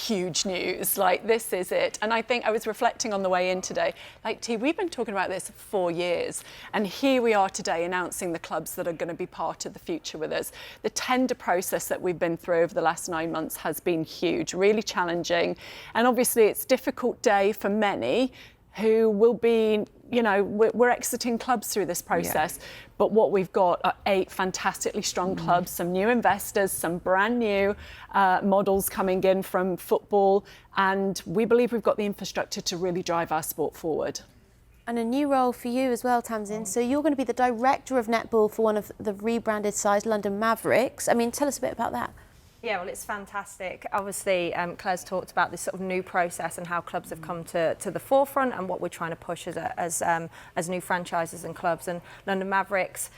huge news. Like, this is it. And I think I was reflecting on the way in today, like, T, we've been talking about this for 4 years. And here we are today announcing the clubs that are going to be part of the future with us. The tender process that we've been through over the last 9 months has been huge, really challenging. And obviously it's a difficult day for many who will be, you know, we're exiting clubs through this process. Yeah. But what we've got are 8 fantastically strong clubs, some new investors, some brand new models coming in from football. And we believe we've got the infrastructure to really drive our sport forward. And a new role for you as well, Tamsin. So you're going to be the director of netball for one of the rebranded sides, London Mavericks. I mean, tell us a bit about that. Yeah, well, it's fantastic. Obviously, Claire's talked about this sort of new process and how clubs have come to the forefront and what we're trying to push as new franchises and clubs. And London Mavericks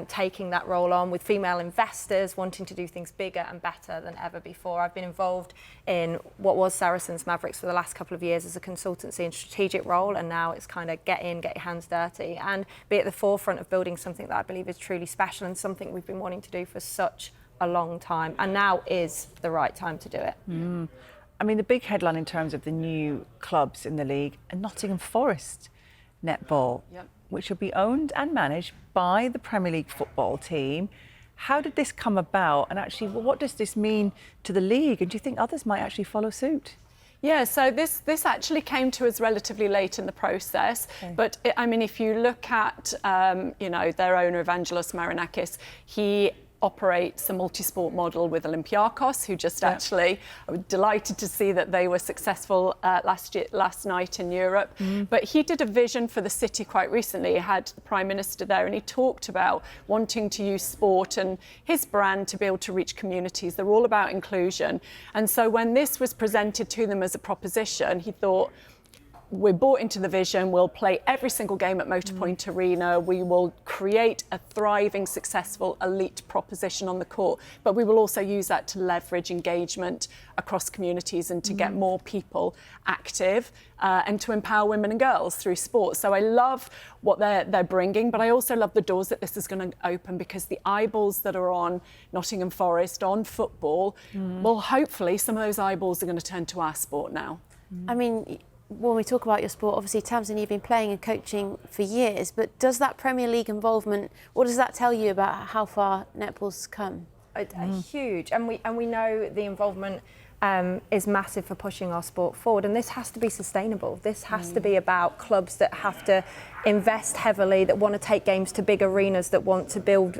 taking that role on with female investors wanting to do things bigger and better than ever before. I've been involved in what was Saracens Mavericks for the last couple of years as a consultancy and strategic role, and now it's kind of get in, get your hands dirty and be at the forefront of building something that I believe is truly special and something we've been wanting to do for such a long time, and now is the right time to do it. I mean, the big headline in terms of the new clubs in the league are Nottingham Forest Netball, which will be owned and managed by the Premier League football team. How did this come about, and actually what does this mean to the league, and do you think others might actually follow suit? Yeah, so this actually came to us relatively late in the process. Okay. But I mean, if you look at you know, their owner Evangelos Marinakis, he operates a multi-sport model with Olympiakos, who just actually, I was delighted to see that they were successful last night in Europe. But he did a vision for the city quite recently. He had the Prime Minister there and he talked about wanting to use sport and his brand to be able to reach communities. They're all about inclusion. And so when this was presented to them as a proposition, he thought, we're bought into the vision, we'll play every single game at Motorpoint Arena, we will create a thriving, successful, elite proposition on the court, but we will also use that to leverage engagement across communities and to get more people active and to empower women and girls through sport. So I love what they're bringing, but I also love the doors that this is going to open, because the eyeballs that are on Nottingham Forest, on football, well, hopefully some of those eyeballs are going to turn to our sport now. I mean, when we talk about your sport, obviously, Tamsin, you've been playing and coaching for years, but does that Premier League involvement, what does that tell you about how far netball's come? Huge, and we know the involvement is massive for pushing our sport forward, and this has to be sustainable. This has to be about clubs that have to invest heavily, that want to take games to big arenas, that want to build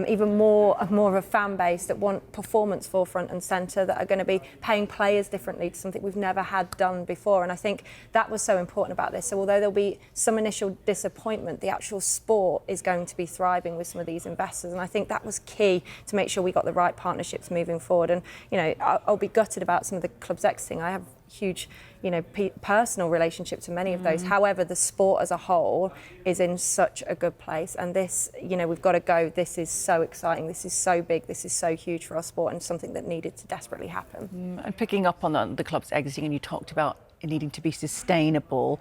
even more of a fan base, that want performance forefront and centre, that are going to be paying players differently to something we've never had done before. And I think that was so important about this. So although there'll be some initial disappointment, the actual sport is going to be thriving with some of these investors. And I think that was key to make sure we got the right partnerships moving forward. And, you know, I'll be gutted about some of the clubs exiting. I have huge, you know, personal relationship to many of those. However, the sport as a whole is in such a good place, and this, you know, we've got to go. This is so exciting. This is so big. This is so huge for our sport, and something that needed to desperately happen. And picking up on the clubs exiting, and you talked about it needing to be sustainable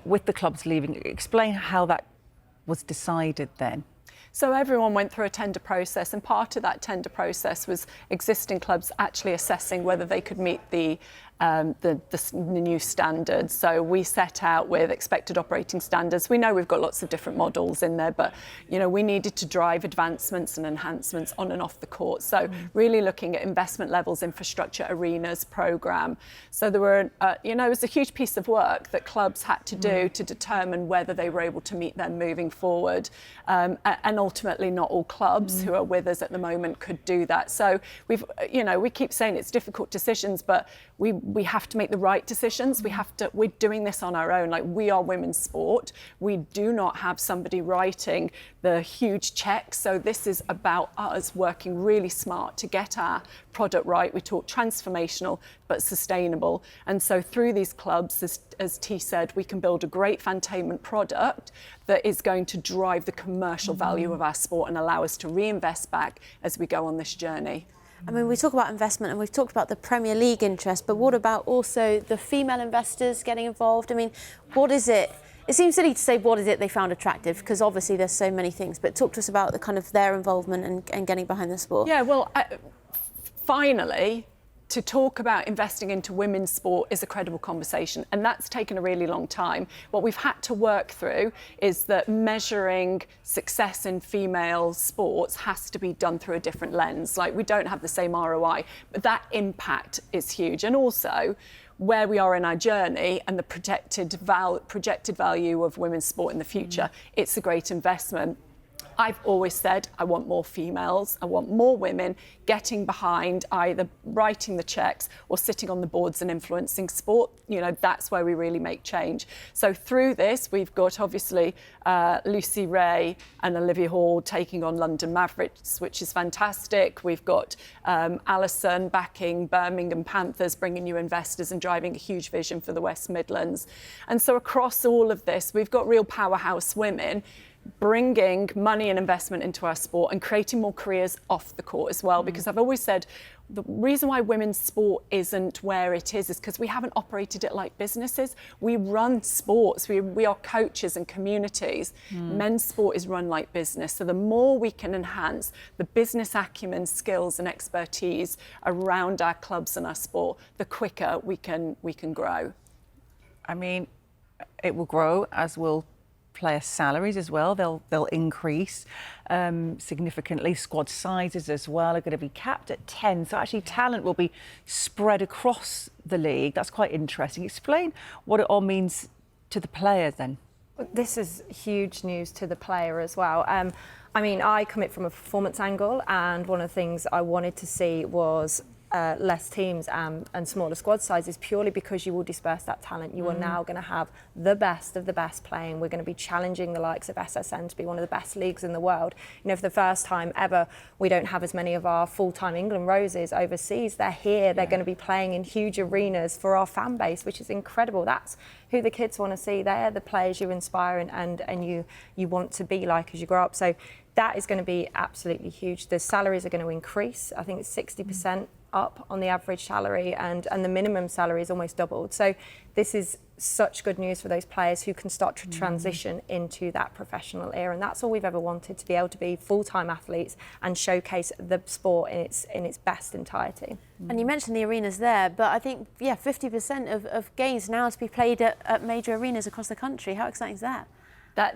with the clubs leaving. Explain how that was decided then. So everyone went through a tender process, and part of that tender process was existing clubs actually assessing whether they could meet the new standards. So we set out with expected operating standards. We know we've got lots of different models in there, but you know, we needed to drive advancements and enhancements on and off the court. So really looking at investment levels, infrastructure, arenas, programme. So there were, you know, it was a huge piece of work that clubs had to do to determine whether they were able to meet them moving forward. And ultimately not all clubs who are with us at the moment could do that. So we've, you know, we keep saying it's difficult decisions, but we have to make the right decisions. We're doing this on our own. Like, we are women's sport. We do not have somebody writing the huge checks. So this is about us working really smart to get our product right. We talk transformational, but sustainable. And so through these clubs, as T said, we can build a great fantainment product that is going to drive the commercial value of our sport and allow us to reinvest back as we go on this journey. I mean, we talk about investment and we've talked about the Premier League interest, but what about also the female investors getting involved? I mean, what is it? It seems silly to say what is it they found attractive, because obviously there's so many things, but talk to us about the kind of their involvement and getting behind the sport. Yeah, well, finally, to talk about investing into women's sport is a credible conversation, and that's taken a really long time. What we've had to work through is that measuring success in female sports has to be done through a different lens. Like, we don't have the same ROI, but that impact is huge. And also, where we are in our journey and the projected value of women's sport in the future, it's a great investment. I've always said I want more females, I want more women getting behind either writing the checks or sitting on the boards and influencing sport. You know, that's where we really make change. So through this, we've got obviously Lucy Ray and Olivia Hall taking on London Mavericks, which is fantastic. We've got Alison backing Birmingham Panthers, bringing new investors and driving a huge vision for the West Midlands. And so across all of this, we've got real powerhouse women bringing money and investment into our sport and creating more careers off the court as well. Because I've always said the reason why women's sport isn't where it is because we haven't operated it like businesses. We run sports, we are coaches and communities. Men's sport is run like business. So the more we can enhance the business acumen, skills and expertise around our clubs and our sport, the quicker we can grow. I mean, it will grow, as will player salaries as well. They'll increase significantly. Squad sizes as well are going to be capped at 10. So actually talent will be spread across the league. That's quite interesting. Explain what it all means to the players then. This is huge news to the player as well. I mean, I come it from a performance angle, and one of the things I wanted to see was less teams and smaller squad sizes, purely because you will disperse that talent. You are now going to have the best of the best playing. We're going to be challenging the likes of SSN to be one of the best leagues in the world. You know, for the first time ever, we don't have as many of our full-time England Roses overseas. They're here. They're going to be playing in huge arenas for our fan base, which is incredible. That's who the kids want to see. They're the players you inspire and you want to be like as you grow up. So that is going to be absolutely huge. The salaries are going to increase. I think it's 60% up on the average salary, and the minimum salary is almost doubled. So this is such good news for those players who can start to transition into that professional era, and that's all we've ever wanted, to be able to be full-time athletes and showcase the sport in its best entirety. And you mentioned the arenas there, but I think 50% of games now to be played at major arenas across the country. How exciting is that?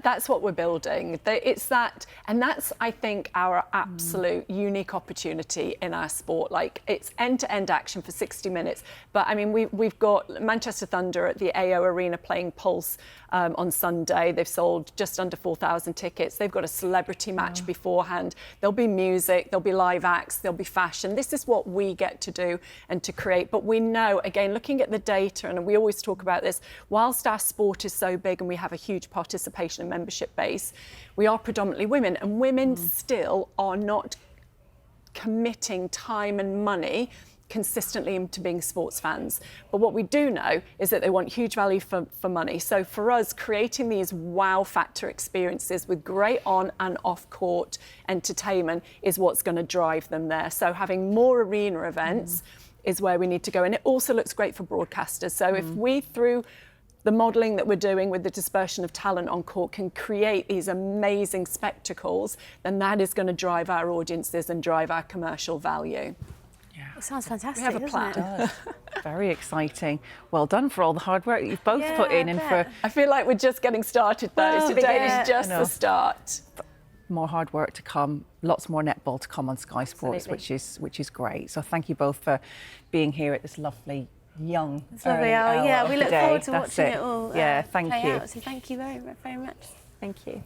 That's what we're building. It's that, and that's, I think, our absolute unique opportunity in our sport. Like, it's end-to-end action for 60 minutes. But I mean, we've got Manchester Thunder at the AO Arena playing Pulse on Sunday. They've sold just under 4,000 tickets. They've got a celebrity match beforehand. There'll be music, there'll be live acts, there'll be fashion. This is what we get to do and to create. But we know, again, looking at the data, and we always talk about this, whilst our sport is so big and we have a huge participation and membership base, we are predominantly women, and women still are not committing time and money consistently into being sports fans. But what we do know is that they want huge value for money. So for us, creating these wow factor experiences with great on and off court entertainment is what's going to drive them there. So having more arena events is where we need to go. And it also looks great for broadcasters. So if we, through the modelling that we're doing with the dispersion of talent on court, can create these amazing spectacles, then that is going to drive our audiences and drive our commercial value. Yeah. It sounds fantastic. We have a plan. Doesn't it? Very exciting. Well done for all the hard work that you've both put in, and for I feel like we're just getting started though. Well, Today is just the start. more hard work to come, lots more netball to come on Sky Sports, which is great. So thank you both for being here at this lovely young lovely hour. Yeah, we look forward to watching it all. Yeah, thank you. So thank you very, very much. Thank you.